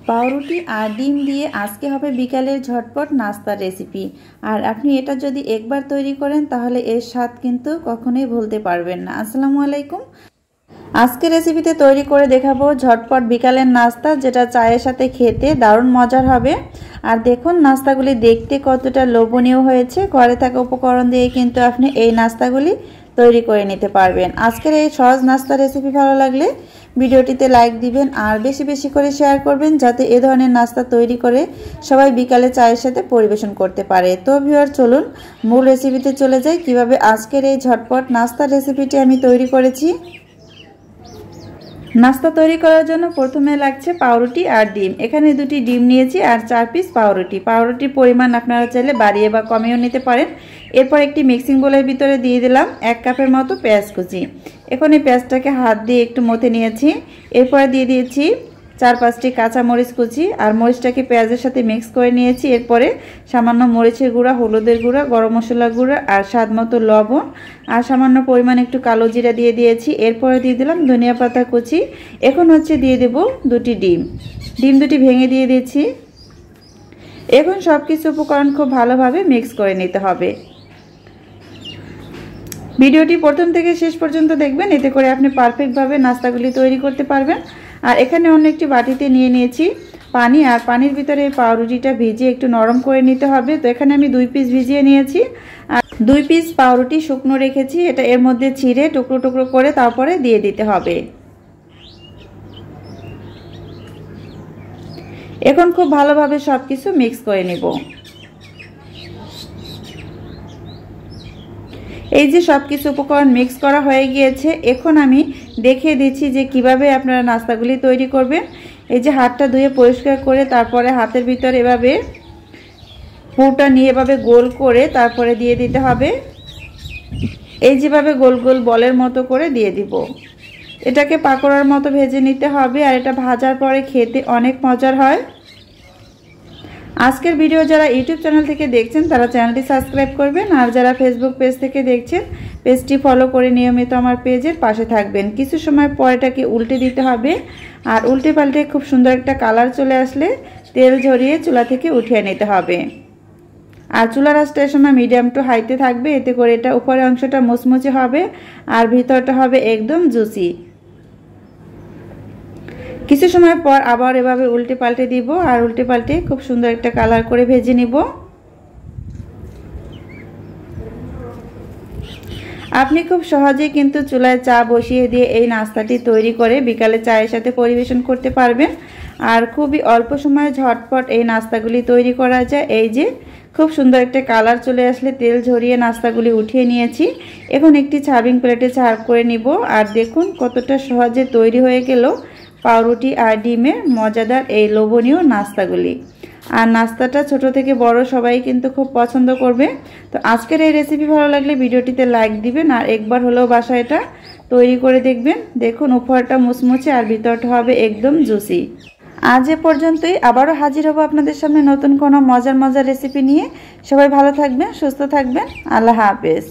পাউরুটি আর ডিম দিয়ে আজকে হবে বিকালের ঝটপট নাস্তার রেসিপি। আর আপনি এটা যদি একবার তৈরি করেন তাহলে এর স্বাদ কিন্তু কখনোই ভুলতে পারবেন না। আসসালামু আলাইকুম। আজকে রেসিপিতে তৈরি করে দেখাবো ঝটপট বিকালের নাস্তা, যেটা চায়ের সাথে খেতে দারুণ মজার হবে। আর দেখুন নাস্তাগুলি দেখতে কতটা লোভনীয় হয়েছে। ঘরে থাকা উপকরণ দিয়ে কিন্তু আপনি এই নাস্তাগুলি তৈরি করে নিতে পারবেন। আজকের এই সহজ নাস্তা রেসিপি ভালো লাগলে ভিডিওটিতে লাইক দিবেন আর বেশি বেশি করে শেয়ার করবেন, যাতে এ ধরনের নাস্তা তৈরি করে সবাই বিকালে চায়ের সাথে পরিবেশন করতে পারে। তো ভিউয়ার, চলুন মূল রেসিপিতে চলে যাই। কিভাবে আজকের এই ঝটপট নাস্তার রেসিপিটি আমি তৈরি করেছি। নাস্তা তৈরি করার জন্য প্রথমে লাগছে পাউরুটি আর ডিম। এখানে দুটি ডিম নিয়েছি আর 4 পিস পাউরুটি। পাউরুটির পরিমাণ আপনারা চাইলে বাড়িয়ে বা কমিয়েও নিতে পারেন। এরপর একটি মিক্সিং বোলের ভিতরে দিয়ে দিলাম 1 কাপের মতো পেঁয়াজ কুচি। এখন এই পেঁয়াজটাকে হাত দিয়ে একটু মথে নিয়েছি। এরপরে দিয়ে দিয়েছি 4-5টি কাঁচা মরিচ কুচি আর মরিচটাকে পেঁয়াজের সাথে মিক্স করে নিয়েছি। এরপরে সামান্য মরিচের গুঁড়া, হলুদের গুঁড়া, গরম মশলার গুঁড়া আর স্বাদ মতো লবণ আর সামান্য পরিমাণ একটু কালো জিরা দিয়ে দিয়েছি। এরপরে দিয়ে দিলাম ধনিয়া পাতা কুচি। এখন দিয়ে দেব দুটি ডিম। ডিম দুটি ভেঙে দিয়ে দিয়েছি। এখন সব কিছু উপকরণ খুব ভালোভাবে মিক্স করে নিতে হবে। ভিডিওটি প্রথম থেকে শেষ পর্যন্ত দেখবেন, এতে করে আপনি পারফেক্টভাবে নাস্তাগুলি তৈরি করতে পারবেন। আর এখানে অন্য একটি বাটিতে নিয়ে নিয়েছি পানি, আর পানির ভিতরে এই পাউরুটিটা ভিজিয়ে একটু নরম করে নিতে হবে। তো এখানে আমি 2 পিস ভিজিয়ে নিয়েছি আর 2 পিস পাউরুটি শুকনো রেখেছি। এটা এর মধ্যে ছিঁড়ে টুকরো টুকরো করে তারপরে দিয়ে দিতে হবে। এখন খুব ভালোভাবে সবকিছু মিক্স করে নেব। এই যে সবকিছু উপকরণ মিক্স করা হয়ে গিয়েছে, এখন আমি দেখিয়ে দিচ্ছি যে কিভাবে আপনারা নাস্তাগুলি তৈরি করবেন। এই যে হাতটা ধুয়ে পরিষ্কার করে তারপরে হাতের ভিতর এভাবে পুরোটা নিয়ে এভাবে গোল করে তারপরে দিয়ে দিতে হবে। এই যেভাবে গোল গোল বলের মতো করে দিয়ে দিব। এটাকে পাকোড়ার মতো ভেজে নিতে হবে আর এটা ভাজার পরে খেতে অনেক মজার হয়। আজকের ভিডিও যারা ইউটিউব চ্যানেল থেকে দেখছেন তারা চ্যানেলটি সাবস্ক্রাইব করবেন, আর যারা ফেসবুক পেজ থেকে দেখছেন পেজটি ফলো করে নিয়মিত আমার পেজের পাশে থাকবেন। কিছু সময় পর এটাকে উল্টে দিতে হবে আর উল্টে পাল্টে খুব সুন্দর একটা কালার চলে আসলে তেল ঝরিয়ে চুলা থেকে উঠিয়ে নিতে হবে। আর চুলার আঁচটা সময় মিডিয়াম টু হাইতে থাকবে, এতে করে এটা উপরের অংশটা মুচমুচে হবে আর ভিতরটা হবে একদম জুসি। কিছু সময় পর আবার এভাবে উল্টে পাল্টে দিব আর উল্টে পাল্টে খুব সুন্দর একটা কালার করে ভেজে নিব। আপনি খুব সহজেই কিন্তু চুলায় চা বসিয়ে দিয়ে এই নাস্তাটি তৈরি করে বিকালে চায়ের সাথে পরিবেশন করতে পারবেন। আর খুবই অল্প সময়ে ঝটপট এই নাস্তাগুলি তৈরি করা যায়। এই যে খুব সুন্দর একটা কালার চলে আসলে তেল ঝরিয়ে নাস্তাগুলি উঠিয়ে নিয়েছি। এখন একটি সার্ভিং প্লেটে সার্ভ করে নিব। আর দেখুন কতটা সহজে তৈরি হয়ে গেল পাউরুটি আর ডিমের মজাদার এই লোভনীয় নাস্তাগুলি। আর নাস্তাটা ছোট থেকে বড় সবাই কিন্তু খুব পছন্দ করবে। তো আজকের এই রেসিপি ভালো লাগলে ভিডিওটিতে লাইক দিবেন আর একবার হলেও বাসায় এটা তৈরি করে দেখবেন। দেখুন উপরটা মুচমুচে আর ভিতরটা হবে একদম জুসি। আজ এ পর্যন্তই, আবারও হাজির হব আপনাদের সামনে নতুন কোনো মজার রেসিপি নিয়ে। সবাই ভালো থাকবেন, সুস্থ থাকবেন। আল্লাহ হাফেজ।